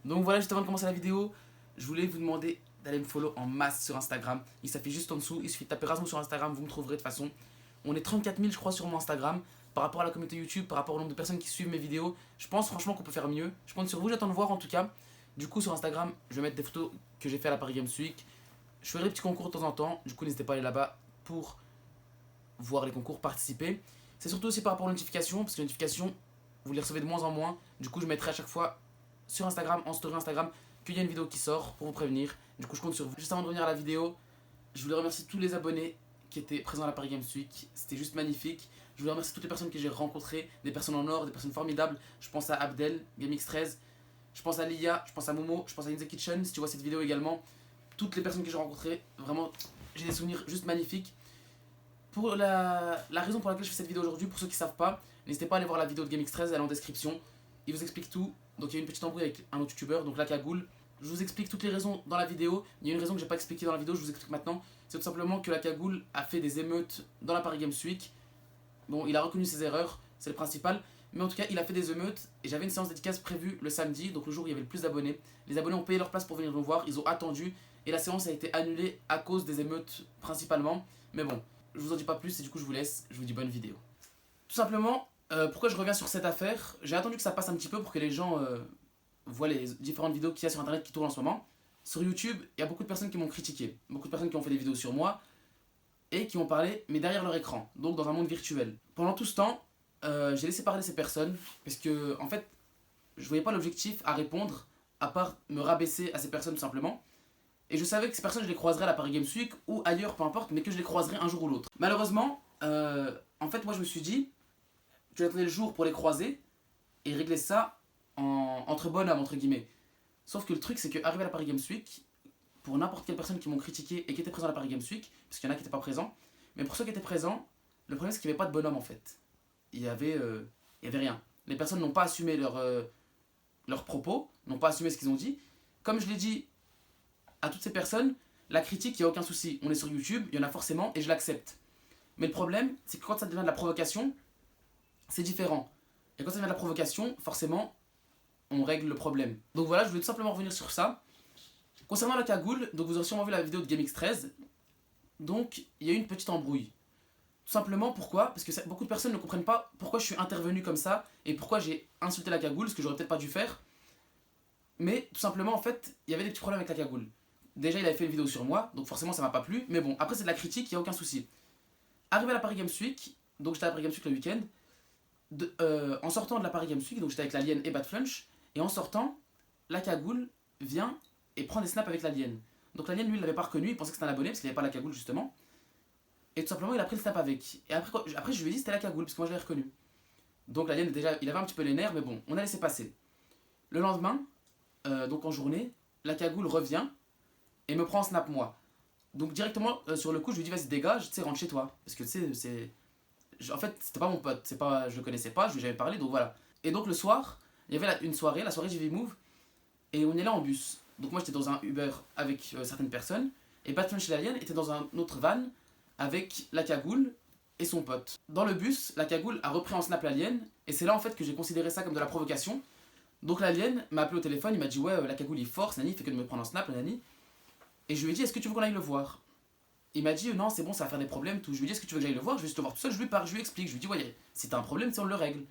Donc voilà, juste avant de commencer la vidéo, je voulais vous demander d'aller me follow en masse sur Instagram. Il s'affiche juste en dessous, il suffit de taper Rasmus sur Instagram, vous me trouverez de toute façon. On est 34 000 je crois sur mon Instagram. Par rapport à la communauté YouTube, par rapport au nombre de personnes qui suivent mes vidéos, je pense franchement qu'on peut faire mieux. Je compte sur vous, j'attends de voir en tout cas. Du coup sur Instagram, je vais mettre des photos que j'ai fait à la Paris Games Week. Je ferai des petits concours de temps en temps, du coup n'hésitez pas à aller là-bas pour voir les concours, participer. C'est surtout aussi par rapport aux notifications, parce que les notifications, vous les recevez de moins en moins. Du coup je mettrai à chaque fois sur Instagram, en story Instagram, qu'il y a une vidéo qui sort pour vous prévenir. Du coup je compte sur vous. Juste avant de revenir à la vidéo, je voulais remercier tous les abonnés qui étaient présents à la Paris Games Week. C'était juste magnifique. Je voulais remercier toutes les personnes que j'ai rencontrées, des personnes en or, des personnes formidables. Je pense à Abdel, GameX13, je pense à Lia, je pense à Momo, je pense à In The Kitchen, si tu vois cette vidéo également. Toutes les personnes que j'ai rencontrées, vraiment, j'ai des souvenirs juste magnifiques. Pour la raison pour laquelle je fais cette vidéo aujourd'hui, pour ceux qui ne savent pas, n'hésitez pas à aller voir la vidéo de GameX13, elle est en description. Il vous explique tout. Donc il y a une petite embrouille avec un autre youtubeur, donc la cagoule. Je vous explique toutes les raisons dans la vidéo. Il y a une raison que j'ai pas expliquée dans la vidéo, je vous explique maintenant. C'est tout simplement que la cagoule a fait des émeutes dans la Paris Games Week. Bon, il a reconnu ses erreurs, c'est le principal. Mais en tout cas, il a fait des émeutes et j'avais une séance dédicace prévue le samedi, donc le jour où il y avait le plus d'abonnés. Les abonnés ont payé leur place pour venir nous voir, ils ont attendu et la séance a été annulée à cause des émeutes principalement. Mais bon, je vous en dis pas plus et du coup je vous laisse, je vous dis bonne vidéo. Tout simplement, pourquoi je reviens sur cette affaire, j'ai attendu que ça passe un petit peu pour que les gens voient les différentes vidéos qu'il y a sur internet qui tournent en ce moment. Sur YouTube, il y a beaucoup de personnes qui m'ont critiqué, beaucoup de personnes qui ont fait des vidéos sur moi et qui ont parlé, mais derrière leur écran, donc dans un monde virtuel. Pendant tout ce temps, j'ai laissé parler ces personnes parce que, en fait, je voyais pas l'objectif à répondre à part me rabaisser à ces personnes tout simplement. Et je savais que ces personnes, je les croiserais à la Paris Games Week ou ailleurs, peu importe, mais que je les croiserais un jour ou l'autre. Malheureusement, en fait, moi je me suis dit que j'attendais le jour pour les croiser et régler ça entre bonhommes, entre guillemets. Sauf que le truc, c'est qu'arrivé à la Paris Games Week, pour n'importe quelle personne qui m'ont critiqué et qui était présent à la Paris Games Week, parce qu'il y en a qui n'étaient pas présents, mais pour ceux qui étaient présents, le problème c'est qu'il n'y avait pas de bonhomme en fait. Il y avait rien. Les personnes n'ont pas assumé leurs propos, n'ont pas assumé ce qu'ils ont dit. Comme je l'ai dit à toutes ces personnes, la critique, il n'y a aucun souci. On est sur YouTube, il y en a forcément et je l'accepte. Mais le problème, c'est que quand ça devient de la provocation, c'est différent. Et quand ça devient de la provocation, forcément, on règle le problème. Donc voilà, je voulais tout simplement revenir sur ça. Concernant la cagoule, donc vous aurez sûrement vu la vidéo de GameX13. Donc, il y a eu une petite embrouille. Tout simplement, pourquoi? Parce que beaucoup de personnes ne comprennent pas pourquoi je suis intervenu comme ça et pourquoi j'ai insulté la cagoule, ce que j'aurais peut-être pas dû faire. Mais tout simplement, en fait, il y avait des petits problèmes avec la cagoule. Déjà, il avait fait une vidéo sur moi, donc forcément, ça m'a pas plu. Mais bon, après, c'est de la critique, il n'y a aucun souci. Arrivé à la Paris Games Week, donc j'étais à la Paris Games Week le week-end. En sortant de la Paris Games Week, donc j'étais avec l'alien et Bad Flunch. Et en sortant, la cagoule vient et prend des snaps avec l'alien. Donc l'alien, lui, il l'avait pas reconnu, il pensait que c'était un abonné parce qu'il n'avait pas la cagoule justement. Et tout simplement, il a pris le snap avec. Et après je lui ai dit c'était la cagoule parce que moi je l'avais reconnu. Donc l'alien, déjà, il avait un petit peu les nerfs, mais bon, on a laissé passer. Le lendemain, donc en journée, la cagoule revient et me prend en snap moi. Donc directement, sur le coup, je lui dis vas-y, dégage, tu sais, rentre chez toi. Parce que tu sais, c'est. En fait, c'était pas mon pote, je le connaissais pas, je lui ai jamais parlé, donc voilà. Et donc le soir, il y avait une soirée, la soirée JV Move, et on est là en bus. Donc moi j'étais dans un Uber avec certaines personnes, et Batman chez l'Alien était dans un autre van avec la cagoule et son pote. Dans le bus, la cagoule a repris en snap l'Alien, et c'est là en fait que j'ai considéré ça comme de la provocation. Donc l'Alien m'a appelé au téléphone, il m'a dit ouais, la cagoule il force, Nani, il fait que de me prendre en snap, Nani. Et je lui ai dit est-ce que tu veux qu'on aille le voir? Il m'a dit non, c'est bon, ça va faire des problèmes, tout. Je lui ai dit est-ce que tu veux que j'aille le voir? Je vais juste le voir tout seul, je lui parle, je lui explique, je lui dis ouais, si t'as un problème, si on le règle.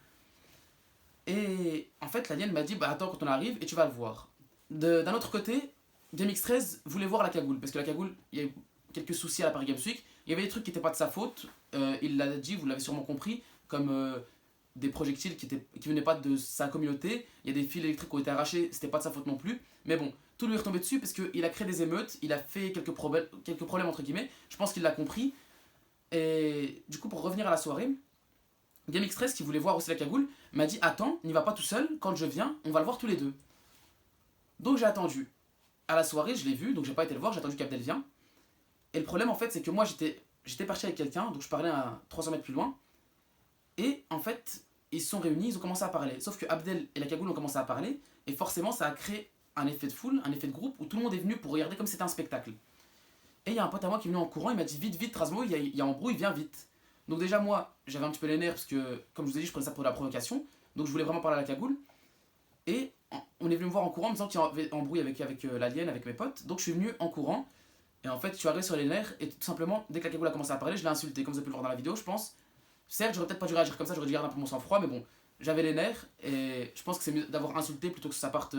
Et en fait, l'alien m'a dit bah attends quand on arrive et tu vas le voir. D'un autre côté, GameX13 voulait voir la cagoule parce que la cagoule, il y a eu quelques soucis à la Paris Games Week. Il y avait des trucs qui n'étaient pas de sa faute. Il l'a dit, vous l'avez sûrement compris, comme des projectiles qui venaient pas de sa communauté. Il y a des fils électriques qui ont été arrachés, c'était pas de sa faute non plus. Mais bon, tout lui est retombé dessus parce qu'il a créé des émeutes, il a fait quelques problèmes entre guillemets. Je pense qu'il l'a compris. Et du coup, pour revenir à la soirée, GameX13 qui voulait voir aussi la cagoule m'a dit attends, n'y va pas tout seul, quand je viens, on va le voir tous les deux. Donc j'ai attendu. À la soirée, je l'ai vu, donc j'ai pas été le voir, j'ai attendu qu'Abdel vienne. Et le problème en fait, c'est que moi j'étais parti avec quelqu'un, donc je parlais à 300 mètres plus loin. Et en fait, ils se sont réunis, ils ont commencé à parler. Sauf que Abdel et la cagoule ont commencé à parler, et forcément ça a créé un effet de foule, un effet de groupe, où tout le monde est venu pour regarder comme si c'était un spectacle. Et il y a un pote à moi qui est venu en courant, il m'a dit vite, vite, Rasmo, il y a embrouille, viens vite. Donc déjà moi, j'avais un petit peu les nerfs parce que, comme je vous ai dit, je prenais ça pour de la provocation. Donc je voulais vraiment parler à la cagoule. Et on est venu me voir en courant en me disant qu'il y avait embrouille avec l'alien, avec mes potes. Donc je suis venu en courant. Et en fait, je suis arrivé sur les nerfs. Et tout simplement, dès que la cagoule a commencé à parler, je l'ai insulté, comme vous avez pu le voir dans la vidéo, je pense. Certes, j'aurais peut-être pas dû réagir comme ça, j'aurais dû garder un peu mon sang-froid, mais bon, j'avais les nerfs. Et je pense que c'est mieux d'avoir insulté plutôt que ça parte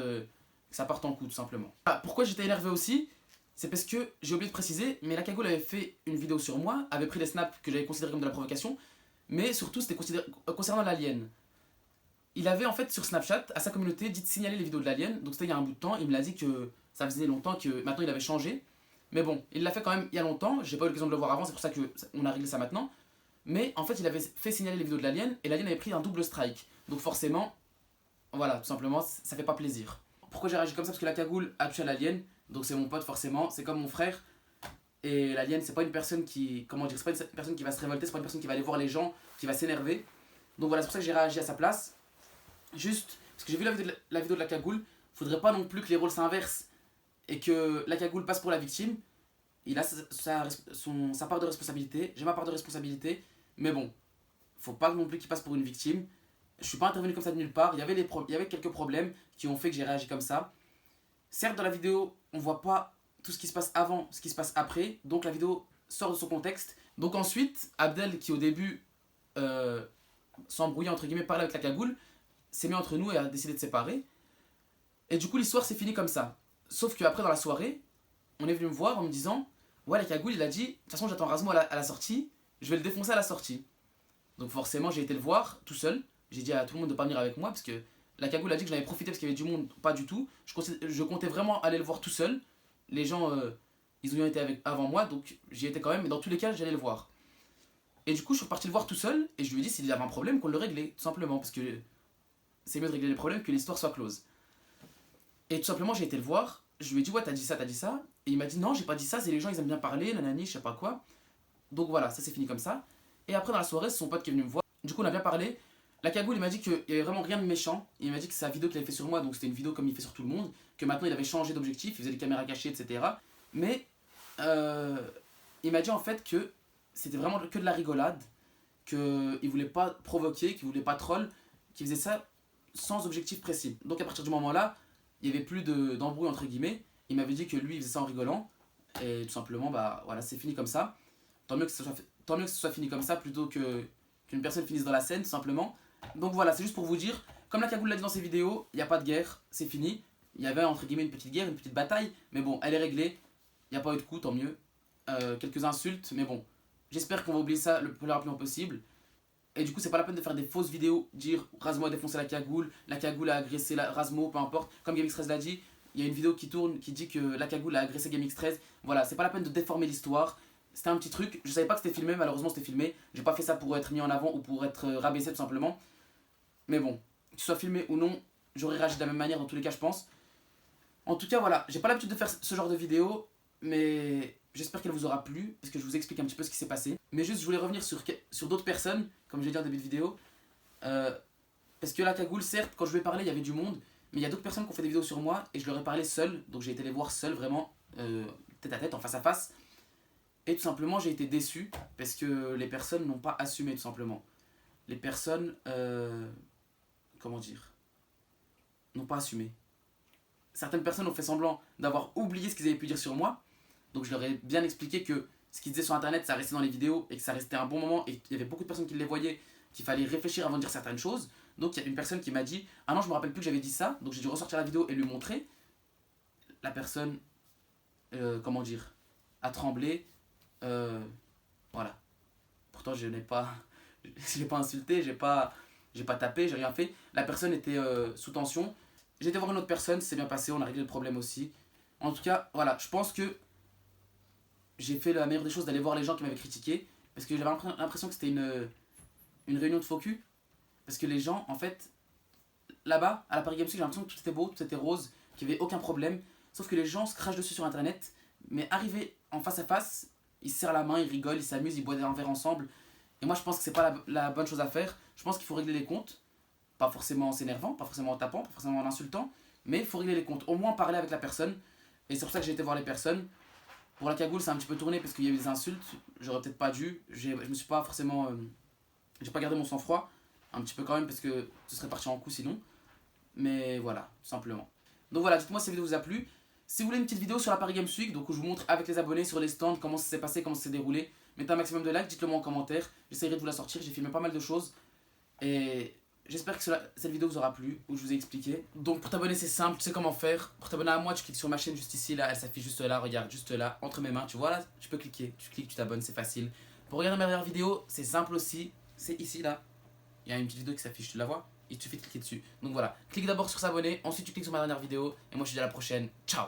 en coup, tout simplement. Ah, pourquoi j'étais énervé aussi? C'est parce que j'ai oublié de préciser, mais la cagoule avait fait une vidéo sur moi, avait pris des snaps que j'avais considérés comme de la provocation, mais surtout c'était concernant l'alien. Il avait en fait sur Snapchat, à sa communauté, dit de signaler les vidéos de l'alien, donc c'était il y a un bout de temps, il me l'a dit que ça faisait longtemps, que maintenant il avait changé. Mais bon, il l'a fait quand même il y a longtemps, j'ai pas eu l'occasion de le voir avant, c'est pour ça qu'on a réglé ça maintenant. Mais en fait, il avait fait signaler les vidéos de l'alien, et l'alien avait pris un double strike. Donc forcément, voilà, tout simplement, ça fait pas plaisir. Pourquoi j'ai réagi comme ça? Parce que la cagoule a tué l'alien, donc c'est mon pote forcément, c'est comme mon frère. Et l'alien, c'est pas une personne qui. Comment dire? C'est pas une personne qui va se révolter, c'est pas une personne qui va aller voir les gens, qui va s'énerver. Donc voilà, c'est pour ça que j'ai réagi à sa place. Juste, parce que j'ai vu la vidéo de la cagoule, faudrait pas non plus que les rôles s'inversent et que la cagoule passe pour la victime. Il a sa part de responsabilité, j'ai ma part de responsabilité, mais bon, faut pas non plus qu'il passe pour une victime. Je suis pas intervenu comme ça de nulle part, il y avait quelques problèmes qui ont fait que j'ai réagi comme ça. Certes, dans la vidéo, on voit pas tout ce qui se passe avant, ce qui se passe après, donc la vidéo sort de son contexte. Donc ensuite, Abdel, qui au début s'embrouillait entre guillemets, parlait avec la cagoule, s'est mis entre nous et a décidé de séparer. Et du coup, l'histoire s'est finie comme ça. Sauf qu'après, dans la soirée, on est venu me voir en me disant: ouais, la cagoule, il a dit, de toute façon, j'attends Razmo à la sortie, je vais le défoncer à la sortie. Donc forcément, j'ai été le voir tout seul. J'ai dit à tout le monde de pas venir avec moi parce que la cagoule a dit que j'en avais profité parce qu'il y avait du monde, pas du tout. Je comptais vraiment aller le voir tout seul. Les gens, ils ont été avant moi, donc j'y étais quand même, mais dans tous les cas, j'allais le voir. Et du coup, je suis reparti le voir tout seul et je lui ai dit s'il y avait un problème, qu'on le réglait, tout simplement, parce que c'est mieux de régler les problèmes que l'histoire soit close. Et tout simplement, j'ai été le voir, je lui ai dit ouais, t'as dit ça, t'as dit ça. Et il m'a dit non, j'ai pas dit ça, c'est les gens, ils aiment bien parler, nanani, je sais pas quoi. Donc voilà, ça s'est fini comme ça. Et après, dans la soirée, c'est son pote qui est venu me voir. Du coup, on a bien parlé. La cagoule, il m'a dit qu'il y avait vraiment rien de méchant. Il m'a dit que sa vidéo qu'il avait fait sur moi, donc c'était une vidéo comme il fait sur tout le monde, que maintenant il avait changé d'objectif, il faisait des caméras cachées, etc. Mais il m'a dit en fait que c'était vraiment que de la rigolade, qu'il voulait pas provoquer, qu'il voulait pas troll, qu'il faisait ça sans objectif précis. Donc à partir du moment-là, il y avait plus d'embrouille entre guillemets. Il m'avait dit que lui, il faisait ça en rigolant. Et tout simplement, bah voilà, c'est fini comme ça. Tant mieux que ce soit fini comme ça plutôt qu'une personne finisse dans la scène, tout simplement. Donc voilà, c'est juste pour vous dire, comme la cagoule l'a dit dans ses vidéos, il n'y a pas de guerre, c'est fini. Il y avait entre guillemets une petite guerre, une petite bataille, mais bon, elle est réglée. Il n'y a pas eu de coup, tant mieux. Quelques insultes, mais bon, j'espère qu'on va oublier ça le plus rapidement possible. Et du coup, c'est pas la peine de faire des fausses vidéos, dire Razmo a défoncé la cagoule a agressé Razmo, peu importe. Comme GameX13 l'a dit, il y a une vidéo qui tourne qui dit que la cagoule a agressé GameX13. Voilà, c'est pas la peine de déformer l'histoire. C'était un petit truc, je savais pas que c'était filmé, malheureusement c'était filmé. J'ai pas fait ça pour être mis en avant ou pour être rabaissé tout simplement. Mais bon, que ce soit filmé ou non, j'aurais réagi de la même manière dans tous les cas, je pense. En tout cas, voilà, j'ai pas l'habitude de faire ce genre de vidéo, mais j'espère qu'elle vous aura plu, parce que je vous explique un petit peu ce qui s'est passé. Mais juste, je voulais revenir sur d'autres personnes, comme je l'ai dit en début de vidéo. Euh, Parce que la cagoule, certes, quand je lui ai parlé, il y avait du monde, mais il y a d'autres personnes qui ont fait des vidéos sur moi, et je leur ai parlé seul, donc j'ai été les voir seul, vraiment, tête à tête, en face à face. Et tout simplement, j'ai été déçu, parce que les personnes n'ont pas assumé, tout simplement. Les personnes, comment dire, n'ont pas assumé. Certaines personnes ont fait semblant d'avoir oublié ce qu'ils avaient pu dire sur moi, donc je leur ai bien expliqué que ce qu'ils disaient sur internet, ça restait dans les vidéos, et que ça restait un bon moment, et qu'il y avait beaucoup de personnes qui les voyaient, qu'il fallait réfléchir avant de dire certaines choses. Donc il y a une personne qui m'a dit: ah non, je me rappelle plus que j'avais dit ça, donc j'ai dû ressortir la vidéo et lui montrer. La personne, comment dire, a tremblé. Voilà. Pourtant, je n'ai pas, je l'ai pas insulté, j'ai pas tapé, j'ai rien fait. La personne était sous tension. J'ai été voir une autre personne, c'est bien passé, on a réglé le problème aussi. En tout cas, voilà, je pense que j'ai fait la meilleure des choses d'aller voir les gens qui m'avaient critiqué, parce que j'avais l'impression que c'était une réunion de faux cul. Parce que les gens, en fait, là-bas, à la Paris Games Week, j'ai l'impression que tout était beau, tout était rose, qu'il n'y avait aucun problème. Sauf que les gens se crachent dessus sur internet, mais arrivés en face à face, ils se serrent la main, ils rigolent, ils s'amusent, ils boivent un verre ensemble. Et moi, je pense que c'est pas la bonne chose à faire. Je pense qu'il faut régler les comptes, pas forcément en s'énervant, pas forcément en tapant, pas forcément en insultant, mais il faut régler les comptes. Au moins parler avec la personne. Et c'est pour ça que j'ai été voir les personnes. Pour la cagoule, ça a un petit peu tourné parce qu'il y a eu des insultes. J'aurais peut-être pas dû. Je me suis pas forcément. J'ai pas gardé mon sang-froid. Un petit peu quand même parce que ce serait parti en coup sinon. Mais voilà, tout simplement. Donc voilà, dites-moi si la vidéo vous a plu. Si vous voulez une petite vidéo sur la Paris Games Week, donc où je vous montre avec les abonnés sur les stands comment ça s'est passé, comment ça s'est déroulé, mettez un maximum de likes, dites-le moi en commentaire. J'essaierai de vous la sortir, j'ai filmé pas mal de choses. Et j'espère que cette vidéo vous aura plu, où je vous ai expliqué. Donc pour t'abonner c'est simple, tu sais comment faire. Pour t'abonner à moi, tu cliques sur ma chaîne juste ici, là, elle s'affiche juste là, regarde, juste là, entre mes mains, tu vois là, tu peux cliquer, tu cliques, tu t'abonnes, c'est facile. Pour regarder mes dernières vidéos, c'est simple aussi, c'est ici là. Il y a une petite vidéo qui s'affiche, tu la vois? Il te suffit de cliquer dessus. Donc voilà, clique d'abord sur s'abonner, ensuite tu cliques sur ma dernière vidéo, et moi je te dis à la prochaine, ciao!